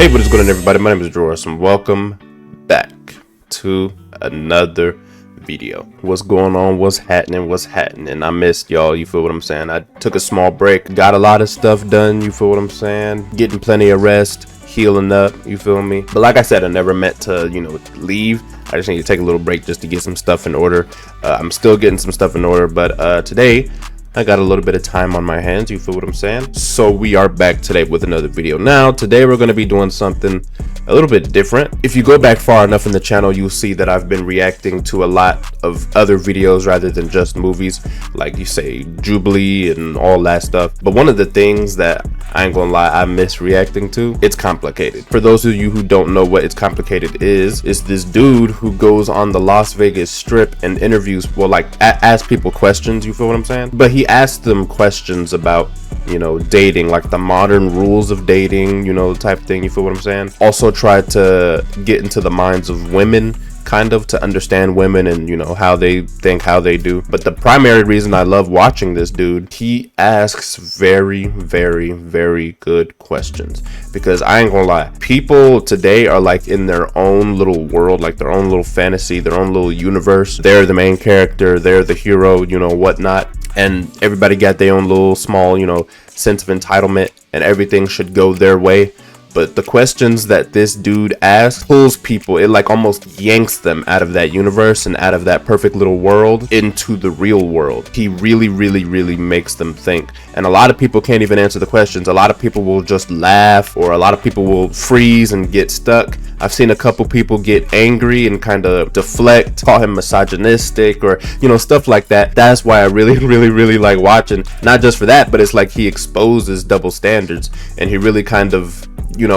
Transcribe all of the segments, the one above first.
Hey, what is going on, everybody? My name is Drawers, and welcome back to another video. What's going on? What's happening? I missed y'all, you feel what I'm saying? I took a small break, got a lot of stuff done, you feel what I'm saying? Getting plenty of rest, healing up, you feel me? But like I said, I never meant to, leave. I just need to take a little break just to get some stuff in order. I'm still getting some stuff in order, but today I got a little bit of time on my hands, you feel what I'm saying? So we are back today with another video. Now, today we're going to be doing something a little bit different. If you go back far enough in the channel, you'll see that I've been reacting to a lot of other videos rather than just movies, like you say, Jubilee and all that stuff. But one of the things that I ain't gonna lie, I miss reacting to, It's Complicated. For those of you who don't know what It's Complicated is this dude who goes on the Las Vegas Strip and interviews, well, like ask people questions, you feel what I'm saying? But he asked them questions about, dating, like the modern rules of dating, type thing, you feel what I'm saying? Also tried to get into the minds of women, kind of, to understand women and how they think, how they do. But the primary reason I love watching this dude, he asks very, very, very good questions. Because I ain't gonna lie, people today are like in their own little world, like their own little fantasy, their own little universe. They're the main character, they're the hero, whatnot. And everybody got their own little small, sense of entitlement, and everything should go their way. But the questions that this dude asks pulls people, it like almost yanks them out of that universe and out of that perfect little world into the real world. He really, really, really makes them think. And a lot of people can't even answer the questions. A lot of people will just laugh, or a lot of people will freeze and get stuck. I've seen a couple people get angry and kind of deflect, call him misogynistic, or stuff like that. That's why I really, really, really like watching. Not just for that, but it's like he exposes double standards, and he really kind of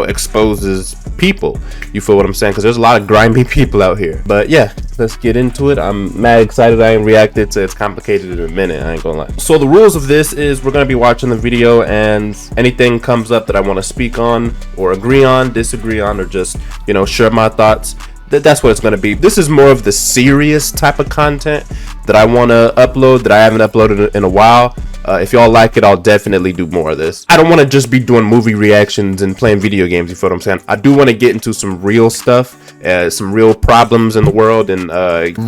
exposes people, you feel what I'm saying? Because there's a lot of grimy people out here. But yeah, let's get into it. I'm mad excited. I ain't reacted to It's Complicated in a minute, I ain't gonna lie. So the rules of this is we're gonna be watching the video, and anything comes up that I want to speak on or agree on, disagree on, or just share my thoughts, that's what it's going to be. This is more of the serious type of content that I want to upload, that I haven't uploaded in a while. If y'all like it, I'll definitely do more of this. I don't want to just be doing movie reactions and playing video games, you feel what I'm saying? I do want to get into some real stuff, some real problems in the world, and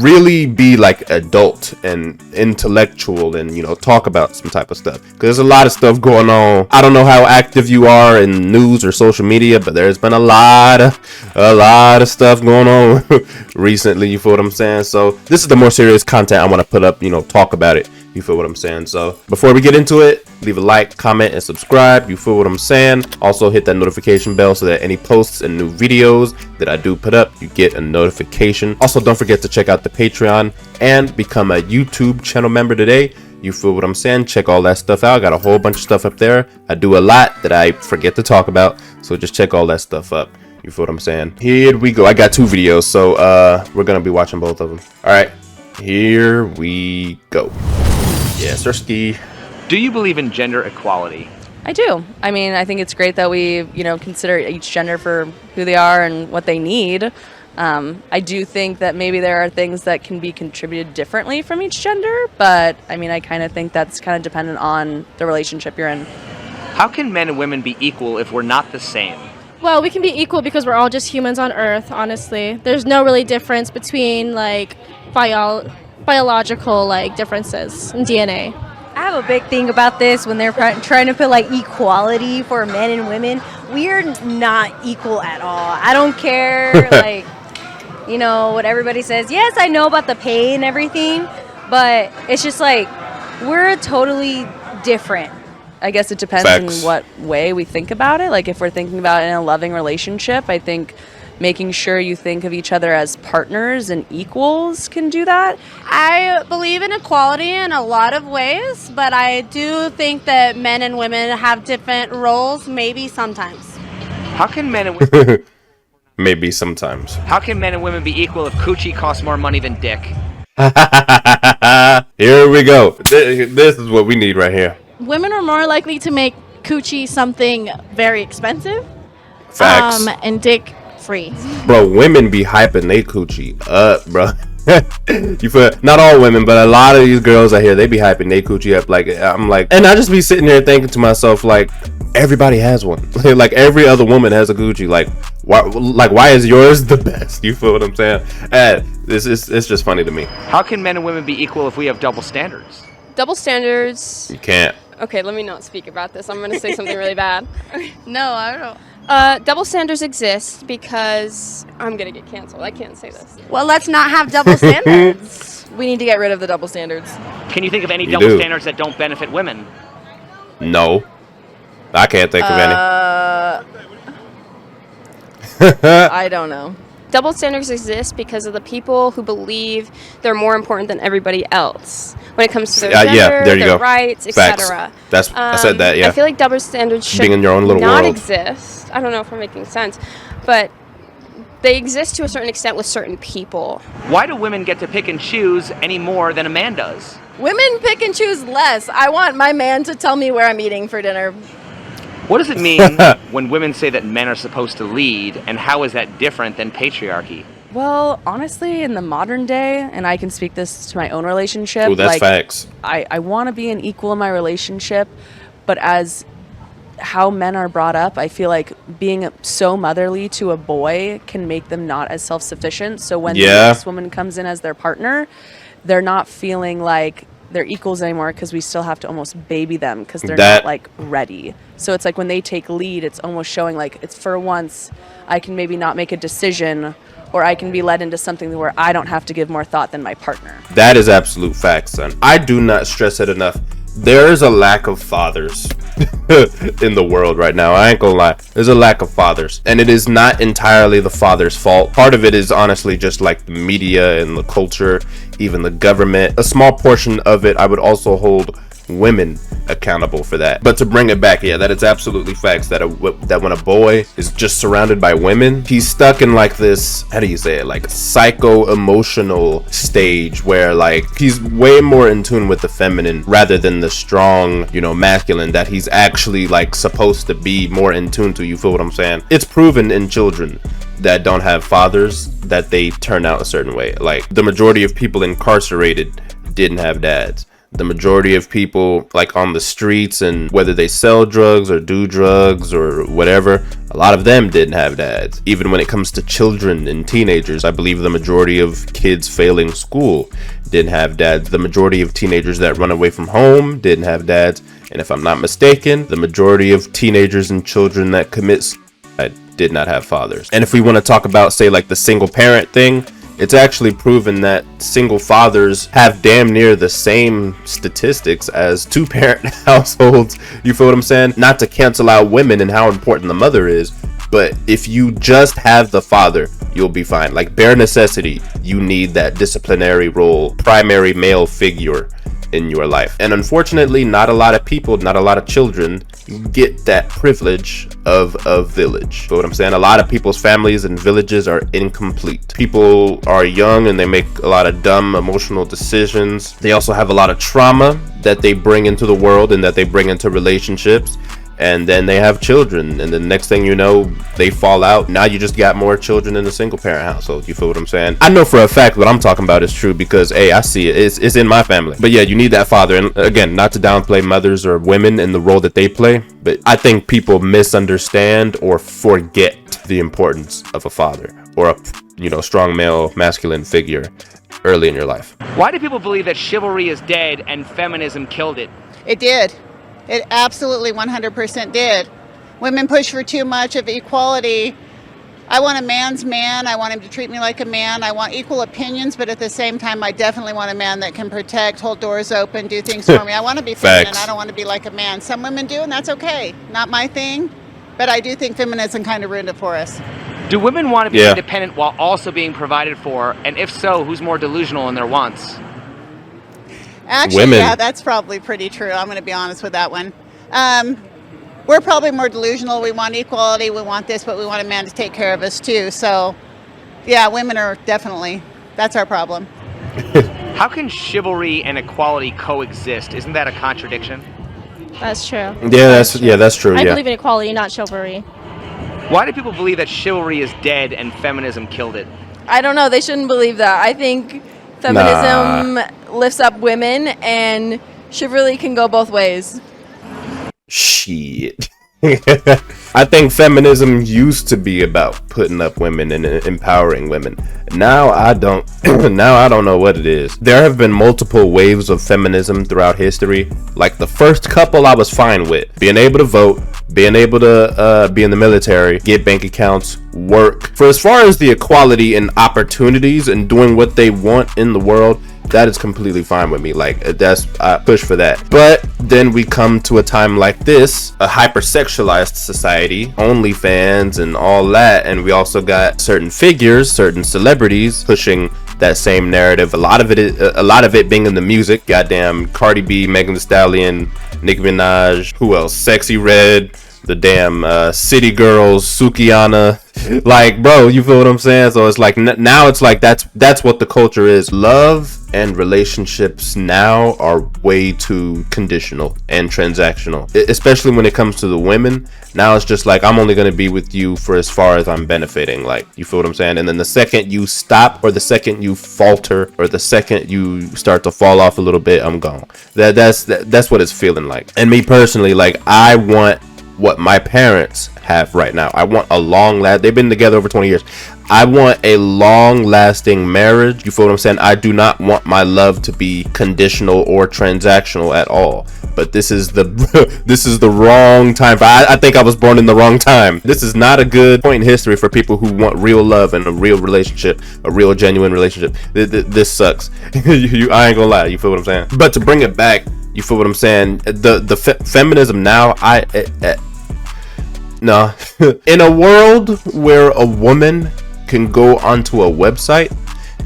really be like adult and intellectual and talk about some type of stuff, because there's a lot of stuff going on. I don't know how active you are in news or social media, but there's been a lot of stuff going on recently, you feel what I'm saying? So this is the more serious content I want to put up, talk about it, you feel what I'm saying? So before we get into it, leave a like, comment, and subscribe, you feel what I'm saying? Also hit that notification bell so that any posts and new videos that I do put up, you get a notification. Also, don't forget to check out the Patreon and become a YouTube channel member today. You feel what I'm saying? Check all that stuff out. I got a whole bunch of stuff up there. I do a lot that I forget to talk about, so just check all that stuff up. You feel what I'm saying? Here we go. I got two videos, so we're gonna be watching both of them. All right, here we go. Yes, Sirski. Do you believe in gender equality? I do. I mean, I think it's great that we, consider each gender for who they are and what they need. I do think that maybe there are things that can be contributed differently from each gender, but I mean, I kind of think that's kind of dependent on the relationship you're in. How can men and women be equal if we're not the same? Well, we can be equal because we're all just humans on Earth, honestly. There's no really difference between, like, biological, differences in DNA. I have a big thing about this when they're trying to put, equality for men and women. We're not equal at all. I don't care, what everybody says. Yes, I know about the pay and everything, but it's just, we're totally different. I guess it depends Facts. in what way we think about it. Like, if we're thinking about it in a loving relationship, I think making sure you think of each other as partners and equals can do that. I believe in equality in a lot of ways, but I do think that men and women have different roles, maybe sometimes. How can men and women Maybe sometimes. How can men and women be equal if coochie costs more money than dick? Here we go. This is what we need right here. Women are more likely to make coochie something very expensive. Facts. And dick free. Bro, women be hyping they coochie up, bro. You feel, not all women, but a lot of these girls I hear, they be hyping they coochie up. Like, I'm like, and I just be sitting here thinking to myself, like, everybody has one. Like, every other woman has a coochie. Like, why is yours the best? You feel what I'm saying? It's just funny to me. How can men and women be equal if we have double standards? Double standards. You can't. Okay, let me not speak about this. I'm going to say something really bad. No, I don't. Double standards exist because I'm going to get canceled. I can't say this. Well, let's not have double standards. We need to get rid of the double standards. Can you think of any You double do. standards that don't benefit women? No. I can't think of any. I don't know. Double standards exist because of the people who believe they're more important than everybody else when it comes to their gender, there you their go. rights, Facts. etc. I said that, yeah. I feel like double standards should Being in your own little not world. exist. I don't know if I'm making sense, but they exist to a certain extent with certain people. Why do women get to pick and choose any more than a man does? Women pick and choose less. I want my man to tell me where I'm eating for dinner. What does it mean when women say that men are supposed to lead, and how is that different than patriarchy? Well, honestly, in the modern day, and I can speak this to my own relationship, Ooh, that's like, facts. I want to be an equal in my relationship, but as how men are brought up, I feel like being so motherly to a boy can make them not as self-sufficient. So when the next woman comes in as their partner, they're not feeling like they're equals anymore because we still have to almost baby them because they're not like ready. So it's like when they take lead, it's almost showing like it's for once I can maybe not make a decision, or I can be led into something where I don't have to give more thought than my partner. That is absolute facts, son. I do not stress it enough. There is a lack of fathers in the world right now. I ain't gonna lie. There's a lack of fathers. And it is not entirely the father's fault. Part of it is honestly just like the media and the culture, even the government. A small portion of it, I would also hold women accountable for that. But to bring it back, yeah, that it's absolutely facts that that when a boy is just surrounded by women, he's stuck in like this, how do you say it, like psycho-emotional stage where like he's way more in tune with the feminine rather than the strong, you know, masculine that he's actually like supposed to be more in tune to. You feel what I'm saying? It's proven in children that don't have fathers that they turn out a certain way. Like the majority of people incarcerated didn't have dads. The majority of people like on the streets, and whether they sell drugs or do drugs or whatever, a lot of them didn't have dads. Even when it comes to children and teenagers, I believe the majority of kids failing school didn't have dads. The majority of teenagers that run away from home didn't have dads. And if I'm not mistaken, the majority of teenagers and children that commit suicide did not have fathers. And if we want to talk about, say, like the single parent thing, it's actually proven that single fathers have damn near the same statistics as two-parent households. You feel what I'm saying? Not to cancel out women and how important the mother is, but if you just have the father, you'll be fine. Like bare necessity, you need that disciplinary role, primary male figure in your life. And unfortunately, not a lot of people, not a lot of children get that privilege of a village. You know what I'm saying? A lot of people's families and villages are incomplete. People are young and they make a lot of dumb emotional decisions. They also have a lot of trauma that they bring into the world and that they bring into relationships. And then they have children, and the next thing you know, they fall out. Now you just got more children in a single parent household. You feel what I'm saying? I know for a fact what I'm talking about is true because, hey, I see it. It's in my family. But yeah, you need that father. And again, not to downplay mothers or women and the role that they play, but I think people misunderstand or forget the importance of a father or a, you know, strong male, masculine figure early in your life. Why do people believe that chivalry is dead and feminism killed it? It did. It absolutely 100% did. Women push for too much of equality. I want a man's man. I want him to treat me like a man. I want equal opinions, but at the same time, I definitely want a man that can protect, hold doors open, do things for me. I want to be feminine. I don't want to be like a man. Some women do, and that's okay. Not my thing, but I do think feminism kind of ruined it for us. Do women want to be independent while also being provided for? And if so, who's more delusional in their wants? Actually, women. Yeah, that's probably pretty true. I'm going to be honest with that one. We're probably more delusional. We want equality. We want this, but we want a man to take care of us too. So, yeah, women are definitely, that's our problem. How can chivalry and equality coexist? Isn't that a contradiction? That's true. Yeah, that's true. I Yeah. believe in equality, not chivalry. Why do people believe that chivalry is dead and feminism killed it? I don't know. They shouldn't believe that. I think Feminism lifts up women, and chivalry can go both ways. Shit. I think feminism used to be about putting up women and empowering women. Now I don't now I don't know what it is. There have been multiple waves of feminism throughout history. Like the first couple I was fine with. Being able to vote, being able to be in the military, get bank accounts, work. For as far as the equality and opportunities and doing what they want in the world, that is completely fine with me. Like I push for that. But then we come to a time like this, a hypersexualized society, OnlyFans and all that, and we also got certain figures, certain celebrities pushing that same narrative. A lot of it being in the music. Goddamn Cardi B, Megan Thee Stallion, Nicki Minaj, who else? Sexy Red, the damn City Girls, Sukiana. Like, bro, you feel what I'm saying? So it's like now it's like that's what the culture is. Love and relationships now are way too conditional and transactional, especially when it comes to the women. Now it's just like, I'm only going to be with you for as far as I'm benefiting. Like, you feel what I'm saying? And then the second you stop, or the second you falter, or the second you start to fall off a little bit, I'm gone. That's what it's feeling like. And me personally, like, I want what my parents have right now. I want a long they've been together over 20 years. I want a long lasting marriage. You feel what I'm saying? I do not want my love to be conditional or transactional at all. But this is the this is the wrong time. I think I was born in the wrong time. This is not a good point in history for people who want real love and a real relationship, a real genuine relationship. This sucks. I ain't gonna lie. You feel what I'm saying? But to bring it back, you feel what I'm saying? The feminism now, no. In a world where a woman can go onto a website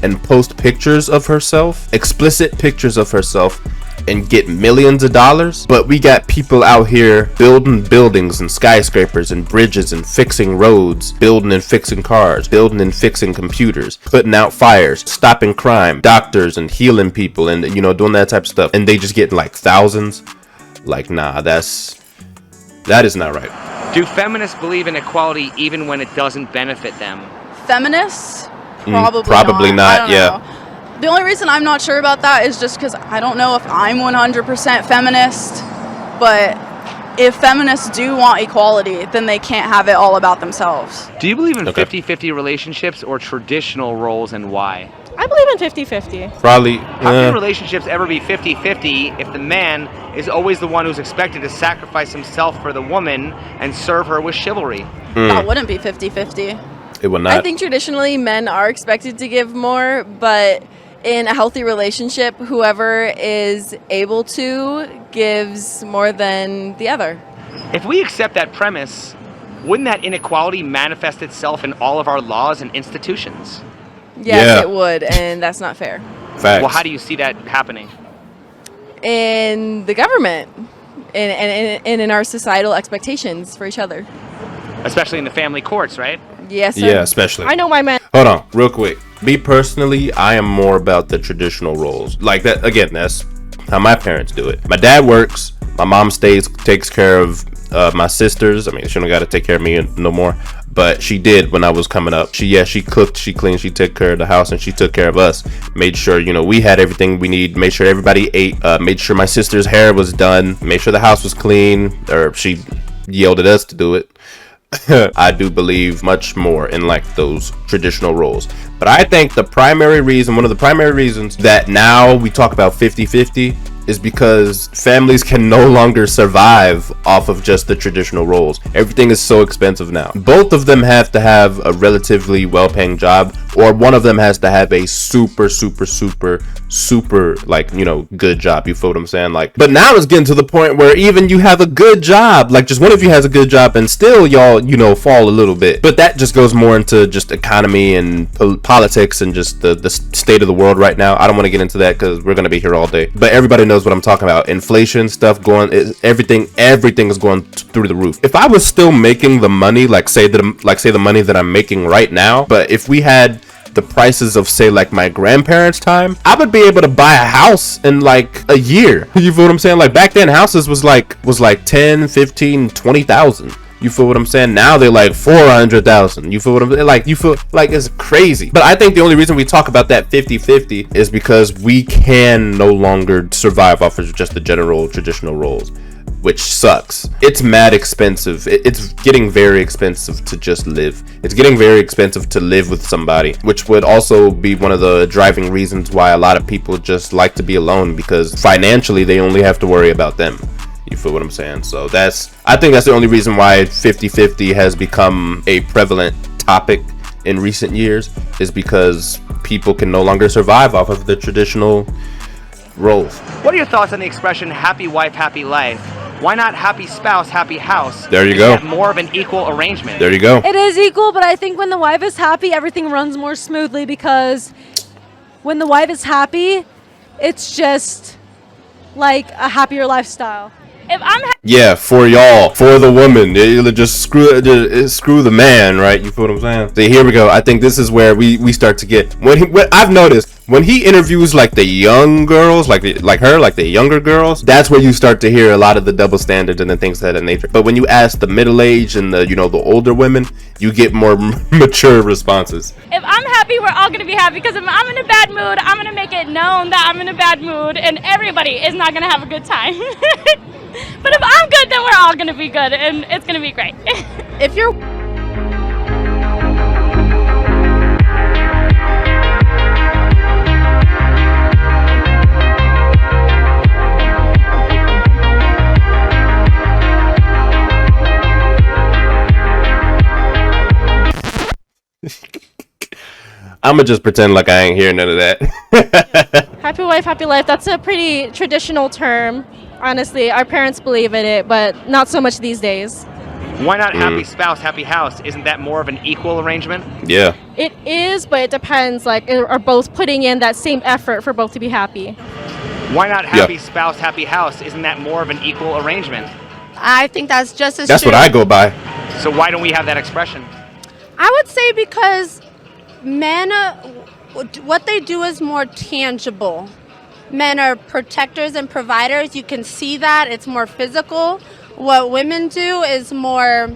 and post pictures of herself, explicit pictures of herself, and get millions of dollars, but we got people out here building buildings and skyscrapers and bridges and fixing roads, building and fixing cars, building and fixing computers, putting out fires, stopping crime, doctors and healing people, and doing that type of stuff, and they just get like thousands. Like, nah, that is not right. Do feminists believe in equality even when it doesn't benefit them? Feminists? Probably not. Yeah. Know. The only reason I'm not sure about that is just because I don't know if I'm 100% feminist, but if feminists do want equality, then they can't have it all about themselves. Do you believe in 50-50 relationships or traditional roles, and why? I believe in 50-50. Probably. How can relationships ever be 50-50 if the man is always the one who's expected to sacrifice himself for the woman and serve her with chivalry? That wouldn't be 50-50. It would not. I think traditionally men are expected to give more, but in a healthy relationship, whoever is able to gives more than the other. If we accept that premise, wouldn't that inequality manifest itself in all of our laws and institutions? Yes, it would, and that's not fair. Facts. Well, how do you see that happening? In the government and in our societal expectations for each other. Especially in the family courts, right? Yes, sir. Yeah, especially. I know my man. Hold on, real quick. Me personally, I am more about the traditional roles. Like that, again, that's how my parents do it. My dad works. My mom takes care of my sisters. I mean, she don't got to take care of me no more, but she did when I was coming up. She cooked, she cleaned, she took care of the house, and she took care of us. Made sure, we had everything we need. Made sure everybody ate. Made sure my sister's hair was done. Made sure the house was clean, or she yelled at us to do it. I do believe much more in like those traditional roles. But I think one of the primary reasons that now we talk about 50-50 is because families can no longer survive off of just the traditional roles. Everything is so expensive now. Both of them have to have a relatively well-paying job, or one of them has to have a super like, good job. You feel what I'm saying? Like, but now it's getting to the point where even you have a good job, like just one of you has a good job, and still y'all, fall a little bit. But that just goes more into just economy and politics and just the state of the world right now. I don't want to get into that because we're gonna be here all day. But everybody knows what I'm talking about. Inflation stuff everything is going through the roof. If I was still making the money, say the money that I'm making right now, but if we had the prices of say like my grandparents' time, I would be able to buy a house in like a year. You feel what I'm saying? Like back then houses was like 10, 15, 20,000. You feel what I'm saying? Now they're like 400,000. You feel what I'm saying? Like, you feel like it's crazy. But I think the only reason we talk about that 50-50 is because we can no longer survive off of just the general traditional roles, which sucks. It's mad expensive. It's getting very expensive to just live. It's getting very expensive to live with somebody, which would also be one of the driving reasons why a lot of people just like to be alone, because financially they only have to worry about them. You feel what I'm saying? So I think that's the only reason why 50-50 has become a prevalent topic in recent years, is because people can no longer survive off of the traditional roles. What are your thoughts on the expression happy wife, happy life? Why not happy spouse, happy house? There you go. Is that more of an equal arrangement? There you go. It is equal, but I think when the wife is happy, everything runs more smoothly, because when the wife is happy, it's just like a happier lifestyle. If I'm Yeah, for y'all, for the woman, just screw the man, right? You feel what I'm saying? So here we go. I think this is where we start to get when I've noticed when he interviews like the young girls, like the younger girls, that's where you start to hear a lot of the double standards and the things of that nature. But when you ask the middle age and the older women, you get more mature responses. If I'm happy, we're all gonna be happy, because if I'm in a bad mood, I'm gonna make it known that I'm in a bad mood, and everybody is not gonna have a good time. But if I'm good, then we're all gonna be good, and it's gonna be great. If you're I'ma just pretend like I ain't hear none of that. Happy wife, happy life. That's a pretty traditional term. Honestly, our parents believe in it, but not so much these days. Why not happy spouse, happy house? Isn't that more of an equal arrangement? Yeah. It is, but it depends. Like, are both putting in that same effort for both to be happy? Why not happy spouse, happy house? Isn't that more of an equal arrangement? I think that's just as That's true. what I go by. So why don't we have that expression? I would say because men, what they do is more tangible. Men are protectors and providers. You can see that. It's more physical. What women do is more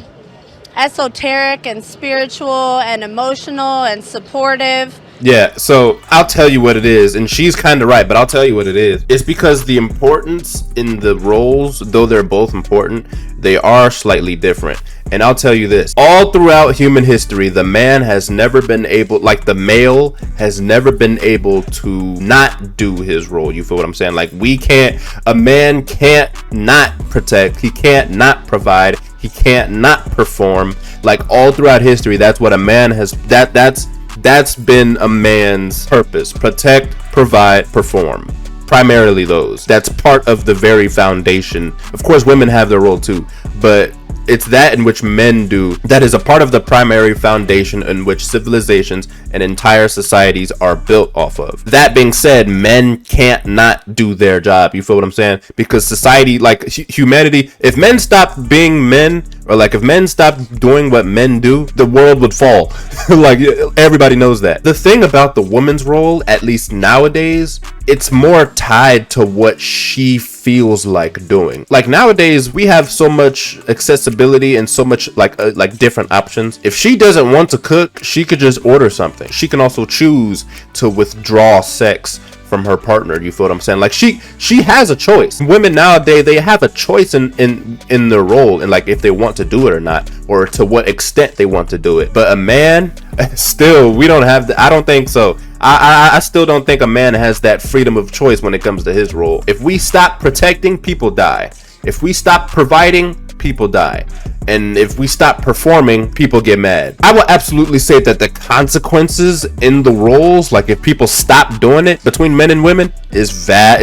esoteric and spiritual and emotional and supportive. Yeah, so I'll tell you what it is, and she's kind of right, but I'll tell you what it is. It's because the importance in the roles, though they're both important, they are slightly different. And I'll tell you this, all throughout human history, the man has never been able, like the male has never been able to not do his role. You feel what I'm saying? Like a man can't not protect, he can't not provide, he can't not perform. Like all throughout history, that's what a man has, that's been a man's purpose. Protect, provide, perform. Primarily those. That's part of the very foundation. Of course, women have their role too, but it's that in which men do. That is a part of the primary foundation in which civilizations and entire societies are built off of. That being said, men can't not do their job. You feel what I'm saying? Because society, like humanity, if men stopped being men, or like if men stopped doing what men do, the world would fall. Like everybody knows that. The thing about the woman's role, at least nowadays, it's more tied to what she feels like doing. Like nowadays we have so much accessibility and so much like different options. If she doesn't want to cook, she could just order something. She can also choose to withdraw sex from her partner. You feel what I'm saying? Like she has a choice. Women nowadays, they have a choice in their role, and like if they want to do it or not, or to what extent they want to do it. But a man, still, we don't have I don't think so. I still don't think a man has that freedom of choice when it comes to his role. If we stop protecting, people die. If we stop providing, people die. And if we stop performing, people get mad. I will absolutely say that the consequences in the roles, like if people stop doing it between men and women, is mad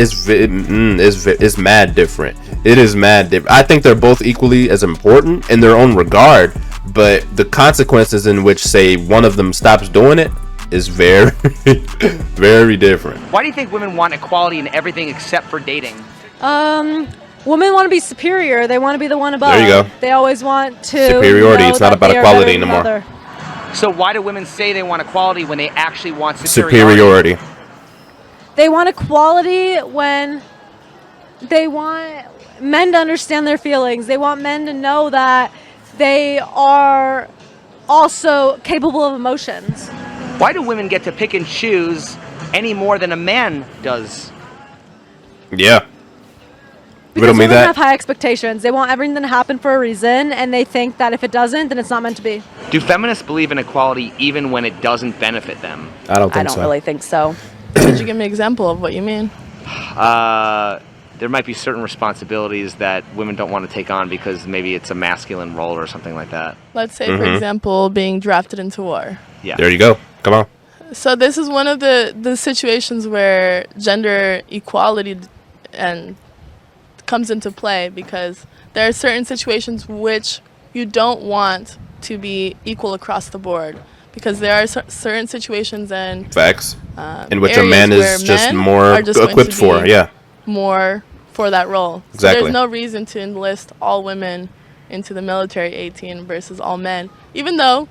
different. It is mad different. I think they're both equally as important in their own regard, but the consequences in which, say, one of them stops doing it is very, very different. Why do you think women want equality in everything except for dating? Women want to be superior. They want to be the one above. There you go. They always want to superiority. It's not about equality anymore. Another. So why do women say they want equality when they actually want superiority? They want equality when they want men to understand their feelings. They want men to know that they are also capable of emotions. Why do women get to pick and choose any more than a man does? Yeah. Because Riddle me women that. have high expectations. They want everything to happen for a reason, and they think that if it doesn't, then it's not meant to be. Do feminists believe in equality even when it doesn't benefit them? I don't think I don't so. really think so. Could you give me an example of what you mean? There might be certain responsibilities that women don't want to take on because maybe it's a masculine role or something like that. Let's say, for example, being drafted into war. Yeah. There you go. Come on. So this is one of the situations where gender equality and comes into play, because there are certain situations which you don't want to be equal across the board, because there are certain situations and Facts. In which a man areas is where just men more are just going equipped to for. be Yeah. more for that role. So Exactly. there's no reason to enlist all women into the military 18 versus all men, even though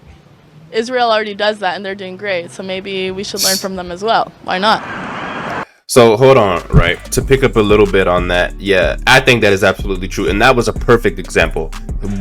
Israel already does that and they're doing great. So maybe we should learn from them as well. Why not? So hold on, right? To pick up a little bit on that, yeah, I think that is absolutely true. And that was a perfect example.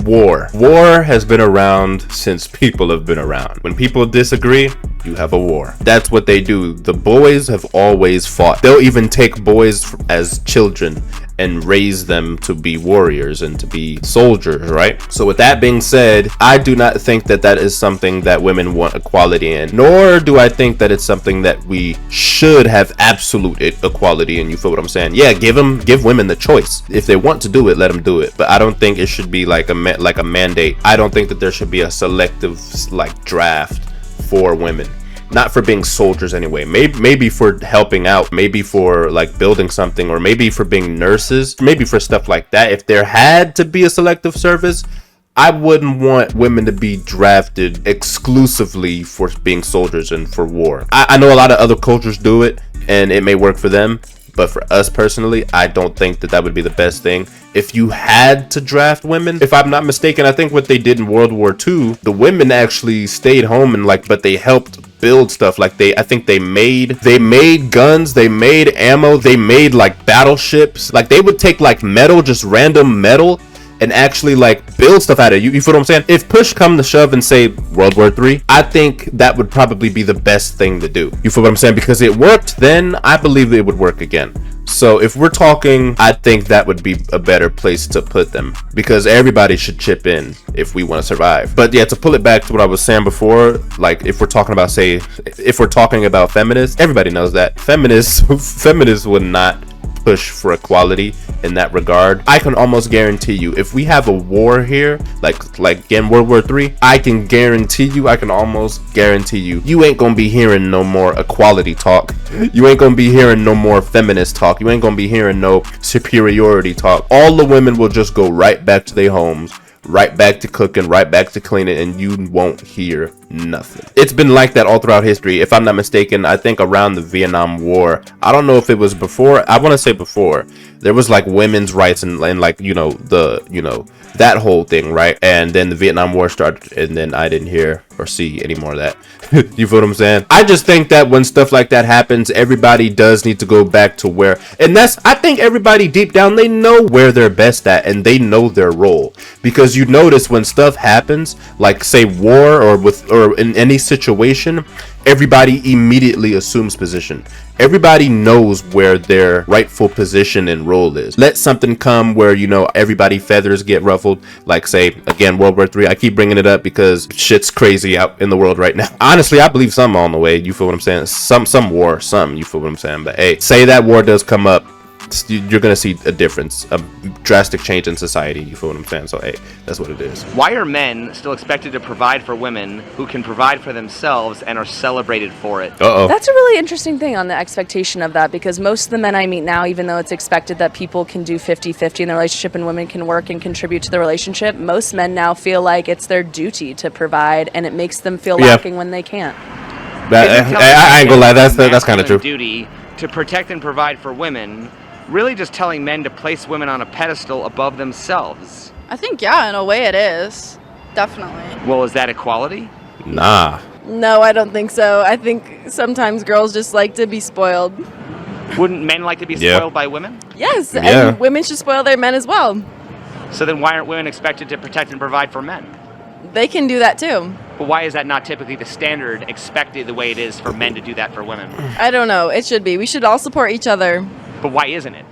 War. War has been around since people have been around. When people disagree, you have a war. That's what they do. The boys have always fought. They'll even take boys as children and raise them to be warriors and to be soldiers, right? So with that being said, I do not think that that is something that women want equality in, nor do I think that it's something that we should have absolute equality in. You feel what I'm saying? Yeah, give women the choice. If they want to do it, let them do it. But I don't think it should be like a mandate. I don't think that there should be a selective like draft for women. Not for being soldiers anyway. Maybe for helping out, maybe for like building something, or maybe for being nurses, maybe for stuff like that. If there had to be a selective service, I wouldn't want women to be drafted exclusively for being soldiers and for war. I know a lot of other cultures do it and it may work for them, but for us personally, I don't think that that would be the best thing. If you had to draft women, if I'm not mistaken, I think what they did in World War II, the women actually stayed home and but they helped build stuff. Like I think they made guns, they made ammo, they made like battleships. Like they would take like metal, just random metal, and actually like build stuff out of it. You feel what I'm saying? If push come to shove and say World War III, I think that would probably be the best thing to do. You feel what I'm saying? Because it worked then, I believe it would work again. So if we're talking, I think that would be a better place to put them, because everybody should chip in if we want to survive. But yeah, to pull it back to what I was saying before, like if we're talking about feminists, everybody knows that feminists would not push for equality in that regard. I can almost guarantee you, if we have a war here, like in World War III, I can almost guarantee you ain't gonna be hearing no more equality talk. You ain't gonna be hearing no more feminist talk. You ain't gonna be hearing no superiority talk. All the women will just go right back to their homes, right back to cooking, right back to cleaning, and you won't hear nothing. It's been like that all throughout history. If I'm not mistaken, I think around the Vietnam War, I don't know if it was before, I want to say before, there was like women's rights and like, that whole thing, right? And then the Vietnam War started, and then I didn't hear or see any more of that. You feel what I'm saying? I just think that when stuff like that happens, everybody does need to go back to I think everybody deep down, they know where they're best at and they know their role. Because you notice when stuff happens, like say war or in any situation, everybody immediately assumes position. Everybody knows where their rightful position and role is. Let something come where, everybody feathers get ruffled. Like say, again, World War III. I keep bringing it up because shit's crazy out in the world right now. Honestly, I believe some on the way. You feel what I'm saying? Some war, you feel what I'm saying? But hey, say that war does come up, you're gonna see a difference, a drastic change in society. You feel what I'm saying? So hey, that's what it is. Why are men still expected to provide for women who can provide for themselves and are celebrated for it? That's a really interesting thing on the expectation of that, because most of the men I meet now, even though it's expected that people can do 50-50 in the relationship and women can work and contribute to the relationship, most men now feel like it's their duty to provide, and it makes them feel lacking when they can't. I ain't gonna lie, that's kind of true. Duty to protect and provide for women, really just telling men to place women on a pedestal above themselves. I think, yeah, in a way it is. Definitely. Well, is that equality? Nah. No, I don't think so. I think sometimes girls just like to be spoiled. Wouldn't men like to be spoiled by women? Yes, Yeah. and women should spoil their men as well. So then why aren't women expected to protect and provide for men? They can do that too. But why is that not typically the standard expected the way it is for men to do that for women? I don't know. It should be. We should all support each other. But why isn't it?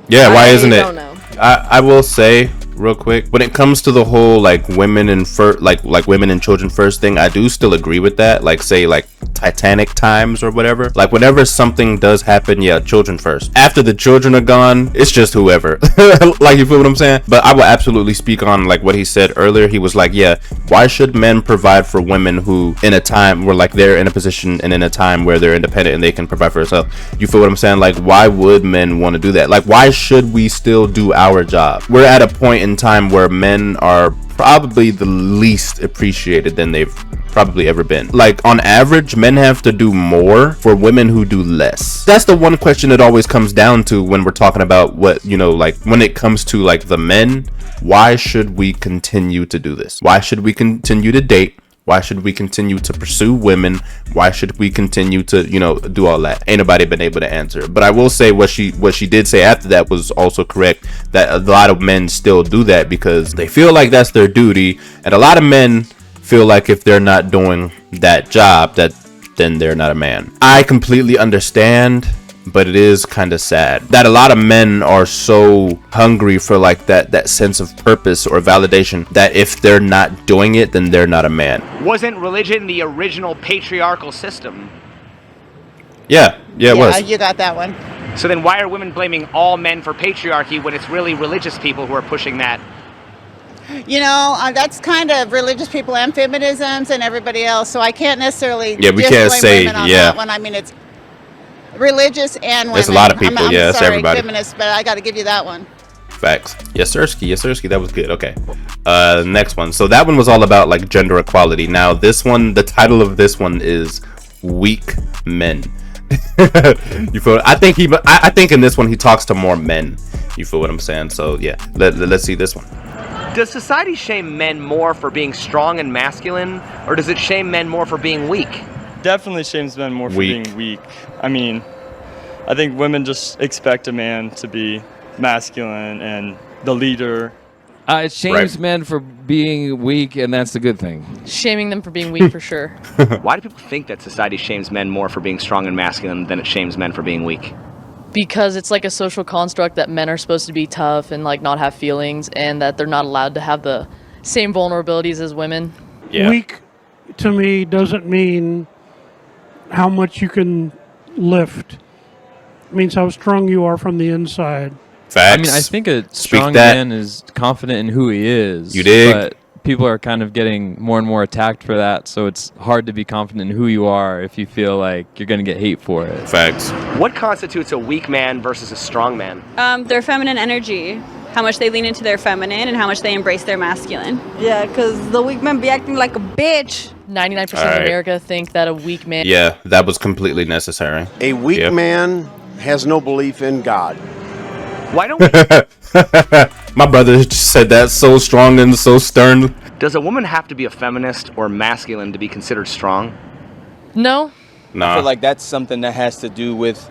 Yeah, why isn't it? I don't know. I will say real quick, when it comes to the whole like women and like women and children first thing, I do still agree with that. Like say like Titanic times or whatever. Like whenever something does happen, yeah, children first. After the children are gone, it's just whoever. Like, you feel what I'm saying? But I will absolutely speak on like what he said earlier. He was like, yeah, why should men provide for women who in a time where like they're in a position and in a time where they're independent and they can provide for themselves? You feel what I'm saying? Like, why would men want to do that? Like, why should we still do our job? We're at a point in time where men are probably the least appreciated than they've probably ever been. Like on average, men have to do more for women who do less. That's the one question it always comes down to when we're talking about what, you know, like when it comes to like the men, why should we continue to do this? Why should we continue to date? Why should we continue to pursue women? Why should we continue to, you know, do all that? Ain't nobody been able to answer. But I will say what she did say after that was also correct, that a lot of men still do that because they feel like that's their duty. And a lot of men feel like if they're not doing that job, then they're not a man. I completely understand, but it is kind of sad that a lot of men are so hungry for like that sense of purpose or validation that if they're not doing it, then they're not a man. Wasn't religion the original patriarchal system? Yeah, it was. You got that one. So then why are women blaming all men for patriarchy when it's really religious people who are pushing that? You know, that's kind of religious people and feminisms and everybody else. So I can't necessarily we can't say women on that one. I mean, it's religious and women. There's a lot of people. I'm It's sorry, everybody. Feminists, but I got to give you that one. Facts. Yes, Sirski. That was good. Okay. Next one. So that one was all about like gender equality. Now this one, the title of this one is Weak Men. You feel? I think in this one he talks to more men. You feel what I'm saying? So yeah, let's see this one. Does society shame men more for being strong and masculine, or does it shame men more for being weak? Definitely shames men more for being weak. I mean, I think women just expect a man to be masculine and the leader. It shames men for being weak, and that's a good thing. Shaming them for being weak for sure. Why do people think that society shames men more for being strong and masculine than it shames men for being weak? Because it's like a social construct that men are supposed to be tough and like not have feelings, and that they're not allowed to have the same vulnerabilities as women. Yeah. Weak to me doesn't mean how much you can lift. It means how strong you are from the inside. Facts. I mean, I think a strong man is confident in who he is. You dig? But people are kind of getting more and more attacked for that, so it's hard to be confident in who you are if you feel like you're going to get hate for it. Facts. What constitutes a weak man versus a strong man? Their feminine energy, how much they lean into their feminine and how much they embrace their masculine. Yeah, because the weak men be acting like a bitch. 99% All right. of America think that a weak man... Yeah, that was completely necessary. A weak man has no belief in God. Why don't we... My brother just said that so strong and so stern. Does a woman have to be a feminist or masculine to be considered strong? No. I feel like that's something that has to do with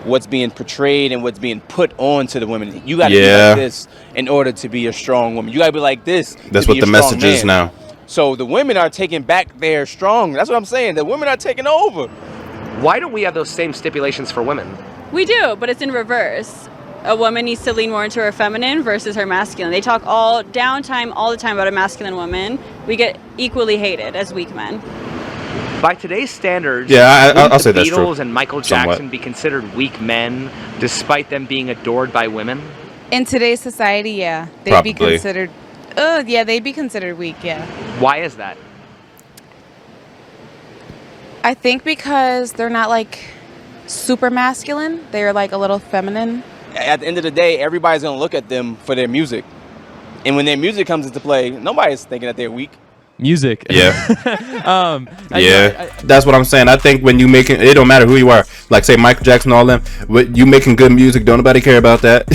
what's being portrayed and what's being put on to the women. You got to be like this in order to be a strong woman. You got to be like this. That's what the message is now. So the women are taking back their strong. That's what I'm saying. The women are taking over. Why don't we have those same stipulations for women? We do, but it's in reverse. A woman needs to lean more into her feminine versus her masculine. They talk all the time about a masculine woman. We get equally hated as weak men. By today's standards, I'll say the that's true. Beatles and Michael Jackson be considered weak men despite them being adored by women? In today's society, yeah. They'd be considered... they'd be considered weak, yeah. Why is that? I think because they're not, like, super masculine. They're, like, a little feminine. At the end of the day, everybody's going to look at them for their music. And when their music comes into play, nobody's thinking that they're weak. Music. Yeah. That's what I'm saying. I think when you making, it don't matter who you are. Like say Michael Jackson, all them. You making good music. Don't nobody care about that.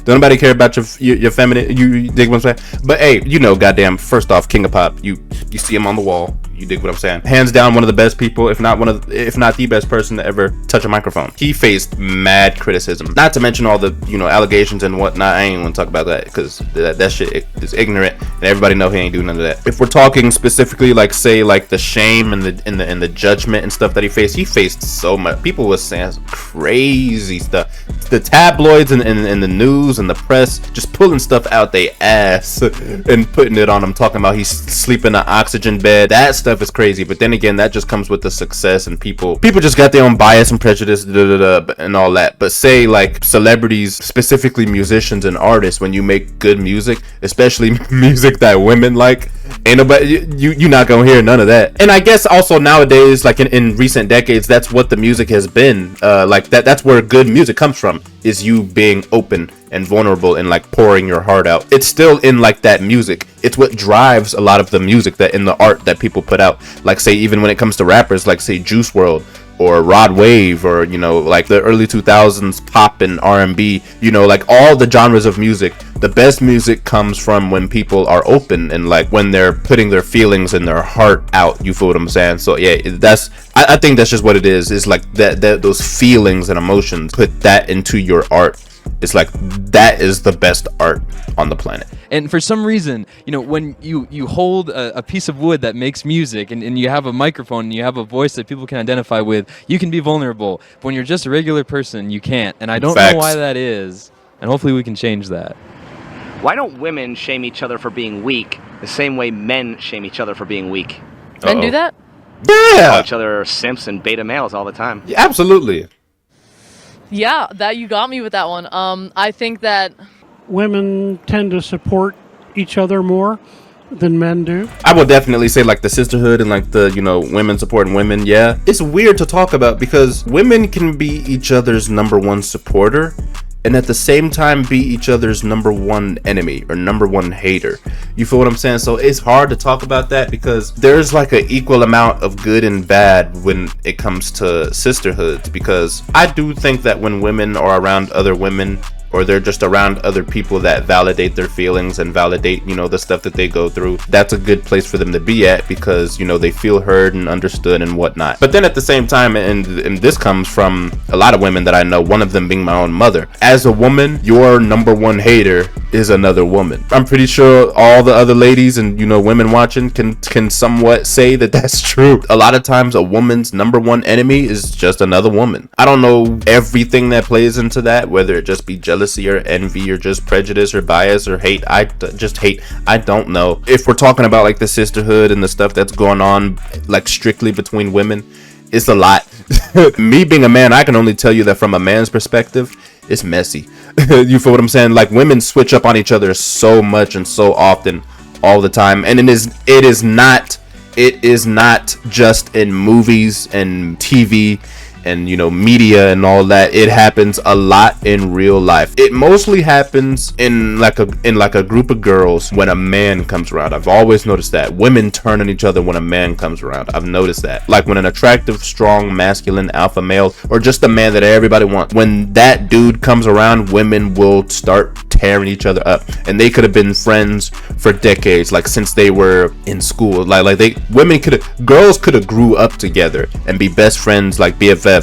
Don't nobody care about your feminine. You dig what I'm saying? But hey, you know, goddamn. First off, King of Pop. You see him on the wall. You dig what I'm saying? Hands down, one of the best people, if not the best person to ever touch a microphone. He faced mad criticism. Not to mention all the, allegations and whatnot. I ain't want to talk about that because that shit is ignorant, and everybody know he ain't doing none of that. If we're talking specifically, like say, like the shame and the judgment and stuff that he faced so much. People was saying some crazy stuff. The tabloids and the news and the press just pulling stuff out they ass and putting it on him, talking about he's sleeping in an oxygen bed. That stuff is crazy. But then again, that just comes with the success, and people just got their own bias and prejudice and all that. But say like celebrities, specifically musicians and artists, when you make good music, especially music that women like, ain't nobody, you're not gonna hear none of that. And I guess also nowadays, like in recent decades, that's what the music has been. Like that's where good music comes from, is you being open and vulnerable and like pouring your heart out. It's still in like that music. It's what drives a lot of the music that in the art that people put out. Like say even when it comes to rappers, like say Juice WRLD or Rod Wave, or like the early 2000s pop and R&B, like all the genres of music. The best music comes from when people are open and like when they're putting their feelings and their heart out. You feel what I'm saying? So yeah, I think that's just what it is. It's like that those feelings and emotions, put that into your art. It's like that is the best art on the planet. And for some reason, when you hold a piece of wood that makes music and you have a microphone and you have a voice that people can identify with, you can be vulnerable. But when you're just a regular person, you can't. And I don't know why that is. And hopefully we can change that. Why don't women shame each other for being weak the same way men shame each other for being weak? Men do that? Yeah. Call each other simps and beta males all the time. Yeah, absolutely. Yeah, that you got me with that one. I think that women tend to support each other more than men do. I would definitely say like the sisterhood and like the women supporting women. Yeah, it's weird to talk about because women can be each other's number one supporter and at the same time be each other's number one enemy or number one hater. You feel what I'm saying? So it's hard to talk about that because there's like an equal amount of good and bad when it comes to sisterhoods, because I do think that when women are around other women, or they're just around other people that validate their feelings and validate, the stuff that they go through, that's a good place for them to be at because, they feel heard and understood and whatnot. But then at the same time, and this comes from a lot of women that I know, one of them being my own mother. As a woman, your number one hater is another woman. I'm pretty sure all the other ladies and, women watching can somewhat say that that's true. A lot of times a woman's number one enemy is just another woman. I don't know everything that plays into that, whether it just be jealousy or envy or just prejudice or bias or hate. I don't know. If we're talking about like the sisterhood and the stuff that's going on like strictly between women, it's a lot. Me being a man, I can only tell you that from a man's perspective, it's messy. You feel what I'm saying? Like women switch up on each other so much and so often all the time, and it is not just in movies and TV and media and all that. It happens a lot in real life. It mostly happens in like a group of girls when a man comes around. I've always noticed that women turn on each other when a man comes around. I've noticed that, like when an attractive, strong, masculine alpha male, or just a man that everybody wants, when that dude comes around, women will start tearing each other up. And they could have been friends for decades, like since they were in school. Girls could have grew up together and be best friends, like BFFs,